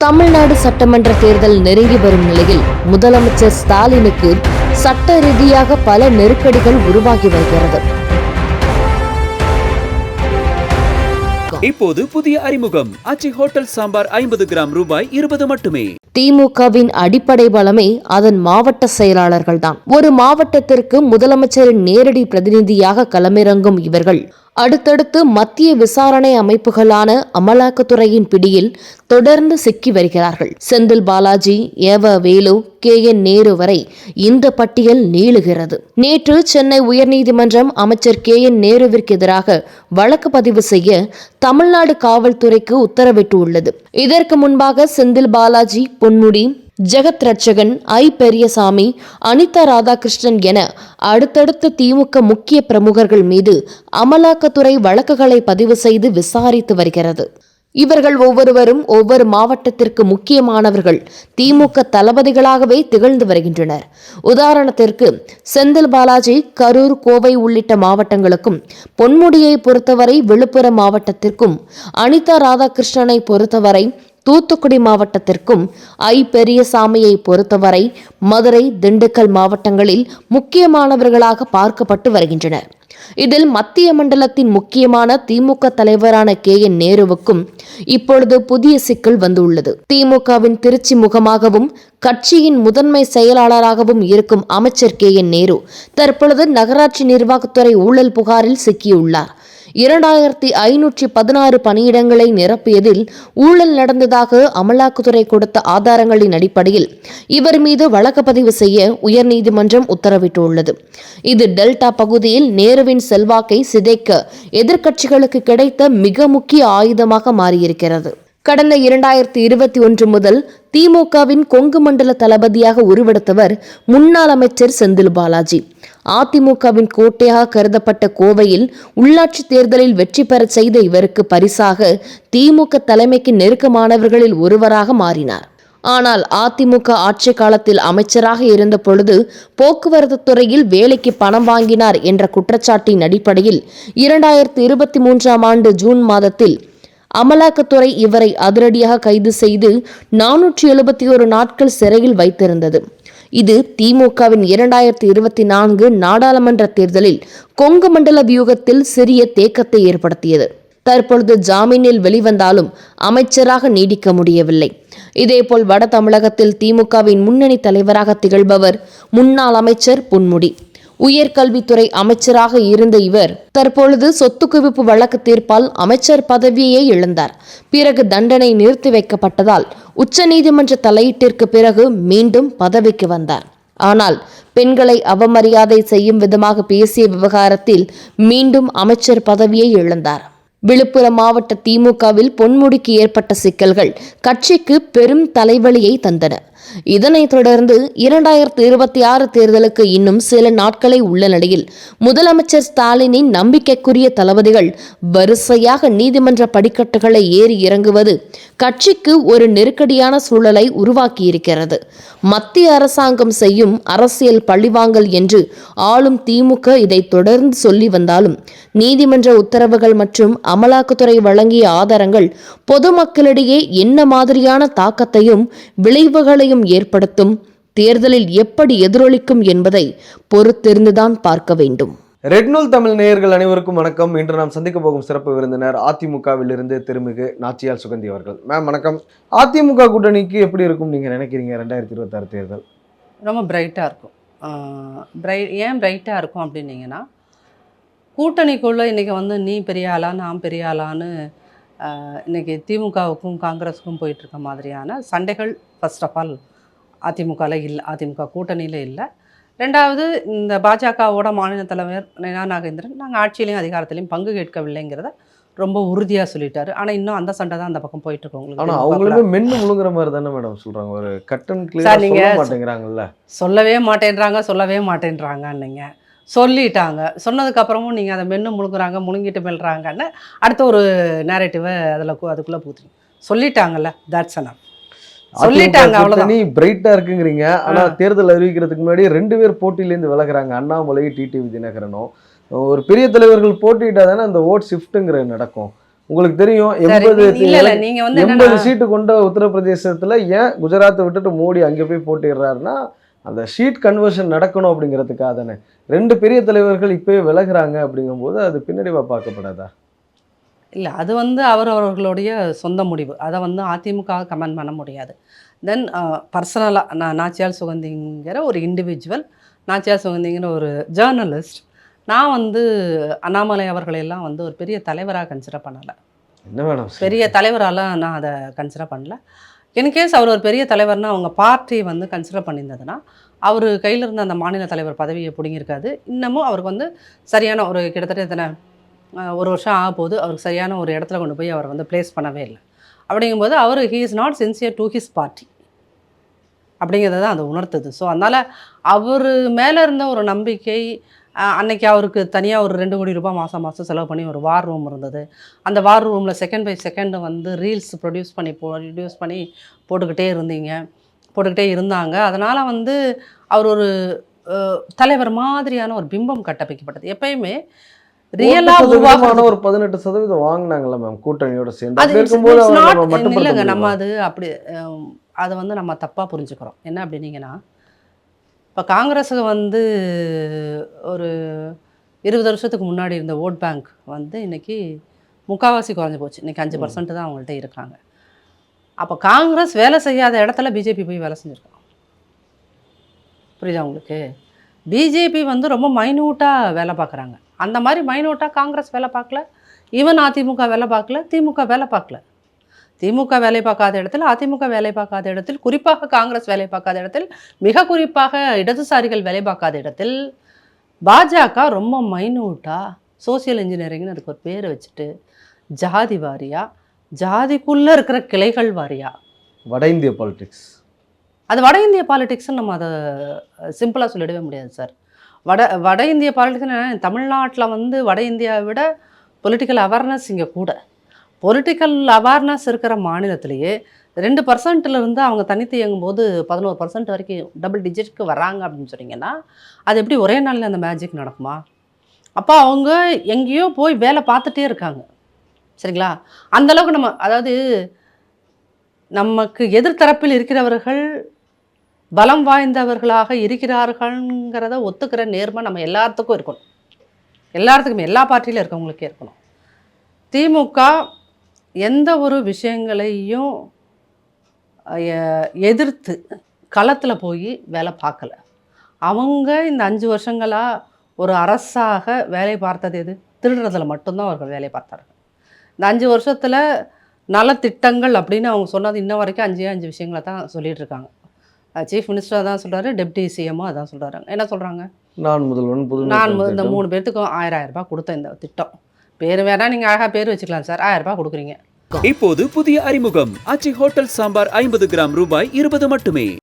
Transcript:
தமிழ்நாடு சட்டமன்ற தேர்தல் நெருங்கி வரும் நிலையில் முதலமைச்சர் ஸ்டாலினுக்கு சட்ட ரீதியாக பல நெருக்கடிகள் உருவாகி வருகிறது. இப்போது புதிய அறிமுகம் ஆச்சி ஹோட்டல் சாம்பார் 50 கிராம் ரூபாய் 20 மட்டுமே. திமுகவின் அடிப்படை பலமே அதன் மாவட்ட செயலாளர்கள்தான். ஒரு மாவட்டத்திற்கு முதலமைச்சரின் நேரடி பிரதிநிதியாக களமிறங்கும் இவர்கள் அடுத்தடுத்து மத்திய விசாரணை அமைப்புகளான அமலாக்கத்துறையின் பிடியில் தொடர்ந்து சிக்கி வருகிறார்கள். செந்தில் பாலாஜி, ஏவ வேலு, KN நேரு வரை இந்த பட்டியல் நீளுகிறது. நேற்று சென்னை உயர்நீதிமன்றம் அமைச்சர் KN நேருவிற்கு எதிராக வழக்கு பதிவு செய்ய தமிழ்நாடு காவல்துறைக்கு உத்தரவிட்டுள்ளது. இதற்கு முன்பாக செந்தில் பாலாஜி, பொன்முடி, ஜெகத் ரட்சகன், பெரியசாமி, அனிதா ராதாகிருஷ்ணன் என அடுத்தடுத்த திமுக முக்கிய பிரமுகர்கள் மீது அமலாக்கத்துறை வழக்குகளை பதிவு செய்து விசாரித்து வருகிறது. இவர்கள் ஒவ்வொருவரும் ஒவ்வொரு மாவட்டத்திற்கு முக்கியமானவர்கள், திமுக தளபதிகளாகவே திகழ்ந்து வருகின்றனர். உதாரணத்திற்கு செந்தில் பாலாஜி கரூர், கோவை உள்ளிட்ட மாவட்டங்களுக்கும், பொன்முடியை பொறுத்தவரை விழுப்புரம் மாவட்டத்திற்கும், அனிதா ராதாகிருஷ்ணனை பொறுத்தவரை தூத்துக்குடி மாவட்டத்திற்கும், பெரியசாமியை பொறுத்தவரை மதுரை, திண்டுக்கல் மாவட்டங்களில் முக்கியமானவர்களாக பார்க்கப்பட்டு வருகின்றனர். இதில் மத்திய மண்டலத்தின் முக்கியமான திமுக தலைவரான KN நேருவுக்கும் இப்பொழுது புதிய சிக்கல் வந்துள்ளது. திமுகவின் திருச்சி முகமாகவும் கட்சியின் முதன்மை செயலாளராகவும் இருக்கும் அமைச்சர் KN நேரு தற்பொழுது நகராட்சி நிர்வாகத்துறை ஊழல் புகாரில் சிக்கியுள்ளார். 2516 பணியிடங்களை நிரப்பியதில் ஊழல் நடந்ததாக அமலாக்கத்துறை கொடுத்த ஆதாரங்களின் அடிப்படையில் இவர் மீது வழக்கு பதிவு செய்ய உயர்நீதிமன்றம் உத்தரவிட்டுள்ளது. இது டெல்டா பகுதியில் நேருவின் செல்வாக்கை சிதைக்க எதிர்க்கட்சிகளுக்கு கிடைத்த மிக முக்கிய ஆயுதமாக மாறியிருக்கிறது. கடந்த 2021 முதல் திமுகவின் கொங்கு மண்டல தளபதியாக உருவெடுத்தவர் முன்னாள் அமைச்சர் செந்தில் பாலாஜி. அதிமுகவின் கோட்டையாக கருதப்பட்ட கோவையில் உள்ளாட்சி தேர்தலில் வெற்றி பெற செய்த இவருக்கு பரிசாக திமுக தலைமைக்கு நெருக்கமானவர்களில் ஒருவராக மாறினார். ஆனால் அதிமுக ஆட்சி காலத்தில் அமைச்சராக இருந்த பொழுது போக்குவரத்து துறையில் வேலைக்கு பணம் வாங்கினார் என்ற குற்றச்சாட்டின் அடிப்படையில் 2023 ஆண்டு ஜூன் மாதத்தில் அமலாக்கத்துறை இவரை அதிரடியாக கைது செய்து 471 நாட்கள் சிறையில் வைத்திருந்தது. இது திமுகவின் 2024 நாடாளுமன்ற தேர்தலில் கொங்கு மண்டல வியூகத்தில் சிறிய தேக்கத்தை ஏற்படுத்தியது. தற்பொழுது ஜாமீனில் வெளிவந்தாலும் அமைச்சராக நீடிக்க முடியவில்லை. இதேபோல் வட தமிழகத்தில் திமுகவின் முன்னணி தலைவராக திகழ்பவர் முன்னாள் அமைச்சர் பொன்முடி. உயர்கல்வித்துறை அமைச்சராக இருந்த இவர் தற்பொழுது சொத்து குவிப்பு வழக்கு தீர்ப்பால் அமைச்சர் பதவியை இழந்தார். பிறகு தண்டனை நிறுத்தி வைக்கப்பட்டதால் உச்சநீதிமன்ற தலையீட்டிற்கு பிறகு மீண்டும் பதவிக்கு வந்தார். ஆனால் பெண்களை அவமரியாதை செய்யும் விதமாக பேசிய விவகாரத்தில் மீண்டும் அமைச்சர் பதவியை இழந்தார். விழுப்புரம் மாவட்ட திமுகவில் பொன்முடிக்கு ஏற்பட்ட சிக்கல்கள் கட்சிக்கு பெரும் தலைவலியை தந்தன. இதனைத் தொடர்ந்து 2026 தேர்தலுக்கு இன்னும் சில நாட்களே உள்ள நிலையில் முதலமைச்சர் ஸ்டாலினின் நம்பிக்கைக்குரிய தளபதிகள் வரிசையாக நீதிமன்ற படிக்கட்டுகளை ஏறி இறங்குவது கட்சிக்கு ஒரு நெருக்கடியான சூழலை உருவாக்கியிருக்கிறது. மத்திய அரசாங்கம் செய்யும் அரசியல் பழிவாங்கல் என்று ஆளும் திமுக இதை தொடர்ந்து சொல்லி வந்தாலும் நீதிமன்ற உத்தரவுகள் மற்றும் அமலாக்கத்துறை வழங்கிய ஆதாரங்கள் பொதுமக்களிடையே என்ன மாதிரியான தாக்கத்தையும் விளைவுகளையும் ஏற்படுத்தும், தேர்தலில் எப்படி எதிரொலிக்கும் என்பதை பொறுத்திருந்துதான் பார்க்க வேண்டும். ரெட் நூல் தமிழ் நேயர்கள் அனைவருக்கும் வணக்கம். இன்று நாம் சந்திக்க போகும் சிறப்பு விருந்தினர் அதிமுகவில் இருந்து திருமிகு நாச்சியால் சுகந்தி அவர்கள். மேம் வணக்கம். அதிமுக கூட்டணிக்கு எப்படி இருக்கும் நீங்க நினைக்கிறீங்க? 2026 தேர்தல் ரொம்ப பிரைட்டாக இருக்கும். ஏன் பிரைட்டாக இருக்கும் அப்படின்னீங்கன்னா, கூட்டணிக்குள்ளே இன்றைக்கி நீ பெரிய ஆளா நான் பெரிய ஆளான்னு இன்றைக்கி திமுகவுக்கும் காங்கிரஸுக்கும் போயிட்டுருக்க மாதிரியான சண்டைகள் ஃபர்ஸ்ட் ஆஃப் ஆல் அதிமுகவில் இல்லை, அதிமுக கூட்டணியில் இல்லை. ரெண்டாவது, இந்த பாஜகவோட மாநில தலைவர் நயனா நாகேந்திரன் நாங்கள் ஆட்சியிலையும் அதிகாரத்திலையும் பங்கு கேட்கவில்லைங்கிறத ரொம்ப உறுதியாக சொல்லிட்டாரு. ஆனால் இன்னும் அந்த சண்டை தான் அந்த பக்கம் போயிட்டுருக்கு. உங்களுக்கு ஆனால் அவங்களுமே மென்னு முழுங்குற மாதிரி தானே மேடம் சொல்கிறாங்க. ஒரு கட்டன் கிளியர் சொல்ல மாட்டேங்கிறாங்கல்ல. சொல்லவே மாட்டேன்றாங்கன்னீங்க சொல்லிட்டாங்க. சொன்னதுக்கப்புறமும் நீங்கள் அதை மென்று முழுங்குறாங்க, முழுங்கிட்டு மெல்றாங்கன்னு அடுத்த ஒரு நேரேட்டிவை அதுக்குள்ளே பூத்துறீங்க. சொல்லிட்டாங்கல்ல, தட்ஸ் அனஃப். சொல்லிட்டாங்க, அவ்வளவுதான். நீ பிரைட்டா இருக்குங்கிறீங்க. ஆனா தேர்தல் அறிவிக்கிறதுக்கு முன்னாடி 2 பேர் போட்டியிலேருந்து விலகுறாங்க. அண்ணாமலை, டிடிவி தினகரனும். ஒரு பெரிய தலைவர்கள் போட்டிட்டா தானே அந்த ஓட் ஷிஃப்ட்டுங்கிறது நடக்கும். உங்களுக்கு தெரியும் சரி, 80 இல்ல நீங்க வந்து 80 என்னன்னா சீட்டு கொண்ட உத்தரப்பிரதேசத்துல ஏன் குஜராத்தை விட்டுட்டு மோடி அங்க போய் போட்டிடுறாருன்னா அந்த ஷீட் கன்வர்ஷன் நடக்கணும் அப்படிங்கிறதுக்காக தானே. 2 பெரிய தலைவர்கள் இப்பயே விலகுறாங்க அப்படிங்கும்போது அது பின்னடைவா பார்க்கப்படாதா? இல்ல அது வந்து அவர்களுடைய சொந்த முடிவு. அதை வந்து அதிமுக கமெண்ட் பண்ண முடியாது. தென் பர்சனலாக நான் நாச்சியால் சுகந்திங்கிற ஒரு இண்டிவிஜுவல், நாச்சியால் சுகந்திங்கிற ஒரு ஜேர்னலிஸ்ட், நான் வந்து அண்ணாமலை அவர்களையெல்லாம் வந்து ஒரு பெரிய தலைவராக கன்சிடர் பண்ணலை. என்ன வேணும் பெரிய தலைவராலாம் நான் அதை கன்சிடர் பண்ணல. இன்கேஸ் அவர் ஒரு பெரிய தலைவர்னா அவங்க பார்ட்டி வந்து கன்சிடர் பண்ணியிருந்ததுன்னா அவர் கையில் இருந்த அந்த மாநில தலைவர் பதவியை பிடிங்கிருக்காது. இன்னமும் அவருக்கு வந்து சரியான ஒரு கிட்டத்தட்ட எத்தனை ஒரு வருஷம் ஆக போது அவருக்கு சரியான ஒரு இடத்துல கொண்டு போய் அவர் வந்து பிளேஸ் பண்ணவே இல்லை. அப்படிங்கும்போது அவர் he is not sincere to his party அப்படிங்கிறத தான் அது உணர்த்துது. ஸோ அதனால் அவர் மேலே இருந்த ஒரு நம்பிக்கை, அன்னைக்கு அவருக்கு தனியாக ஒரு 2 கோடி ரூபாய் மாதம் செலவு பண்ணி ஒரு வார் ரூம் இருந்தது. அந்த வார் ரூமில் செகண்ட் பை செகண்ட் வந்து ரீல்ஸ் ப்ரொடியூஸ் பண்ணி போட்டுக்கிட்டே இருந்தாங்க. அதனால் வந்து அவர் ஒரு தலைவர் மாதிரியான ஒரு பிம்பம் கட்டமைக்கப்பட்டது. எப்பயுமே ரியலாக உருவாக ஒரு 18% வாங்கினாங்களா மேம் கூட்டணியோட சேர்ந்து? அது அப்படி இருக்கும்போது it's அவரை not- நம்ம மட்டுப்படுத்த இல்லைங்க, நம்ம முடியுமா? அது அப்படி அதை வந்து நம்ம தப்பாக புரிஞ்சுக்கிறோம். என்ன அப்படின்னீங்கன்னா, இப்போ காங்கிரஸுக்கு வந்து ஒரு 20 வருஷத்துக்கு முன்னாடி இருந்த ஓட் பேங்க் வந்து இன்னைக்கு முக்கால்வாசி குறைஞ்சி போச்சு. இன்னைக்கு 5% தான் அவங்கள்ட்ட இருக்காங்க. அப்போ காங்கிரஸ் வேலை செய்யாத இடத்துல பிஜேபி போய் வேலை செஞ்சுருக்கோம். புரியுதா உங்களுக்கு? பிஜேபி வந்து ரொம்ப மைன்யூட்டாக வேலை பார்க்குறாங்க. அந்த மாதிரி மைன்யூட்டாக காங்கிரஸ் வேலை பார்க்கல, ஈவன் அதிமுக வேலை பார்க்கல, திமுக வேலை பார்க்கல. திமுக வேலை பார்க்காத இடத்தில், அதிமுக வேலை பார்க்காத இடத்தில், குறிப்பாக காங்கிரஸ் வேலை பார்க்காத இடத்தில், மிக குறிப்பாக இடதுசாரிகள் வேலை பார்க்காத இடத்தில் பாஜக ரொம்ப மைன்யூட்டாக சோசியல் இன்ஜினியரிங்னு அதுக்கு ஒரு பேரை வச்சுட்டு ஜாதி வாரியாக, ஜாதிக்குள்ளே இருக்கிற கிளைகள் வாரியாக, வட இந்திய பாலிடிக்ஸ். அது வட இந்திய பாலிடிக்ஸ்ன்னு நம்ம அதை சிம்பிளாக சொல்லிடவே முடியாது சார். வட இந்திய பாலிடிக்ஸ்னு தமிழ்நாட்டில் வந்து வட இந்தியாவை விட பொலிட்டிக்கல் அவேர்னஸ் இங்கே கூட. பொலிட்டிக்கல் அவேர்னஸ் இருக்கிற மாநிலத்திலேயே 2%லேருந்து அவங்க தனித்து இயங்கும்போது 11% வரைக்கும் டபுள் டிஜிட்க்கு வராங்க அப்படின்னு சொன்னீங்கன்னா, அது எப்படி ஒரே நாளில் அந்த மேஜிக் நடக்குமா? அப்போ அவங்க எங்கேயோ போய் வேலை பார்த்துட்டே இருக்காங்க. சரிங்களா? அந்தளவுக்கு நம்ம, அதாவது நமக்கு எதிர்த்தரப்பில் இருக்கிறவர்கள் பலம் வாய்ந்தவர்களாக இருக்கிறார்கள்ங்கிறத ஒத்துக்கிற நேர்மை நம்ம எல்லாத்துக்கும் இருக்கணும். எல்லாத்துக்குமே, எல்லா பார்ட்டியிலும் இருக்கவங்களுக்கே இருக்கணும். திமுக எந்த ஒரு விஷயங்களையும் எதிர்த்து களத்தில் போய் வேலை பார்க்கல. அவங்க இந்த 5 வருஷங்களாக ஒரு அரசாக வேலை பார்த்தது எது? திருடுறதில் மட்டும்தான் அவர்கள் வேலை பார்த்தார்கள். இந்த 5 வருஷத்தில் நலத்திட்டங்கள் அப்படின்னு அவங்க சொன்னது இன்ன வரைக்கும் 5 விஷயங்களை தான் சொல்லிட்டு இருக்காங்க. சீஃப் மினிஸ்டர் தான் சொல்கிறாரு, டெப்டி சிஎம்மும் அதான் சொல்கிறாங்க. என்ன சொல்கிறாங்க? நான் முதல்வன் இந்த 3 பேர்த்துக்கும் 1000 ரூபாய் கொடுத்த இந்த திட்டம். பேர் வேணா நீங்கள் அழகாக பேர் வச்சுக்கலாம் சார், 1000 ரூபாய் கொடுக்குறீங்க. இப்போது புதிய அறிமுகம் ஆச்சி ஹோட்டல் சாம்பார் 50 கிராம் ரூபாய் 20 மட்டுமே.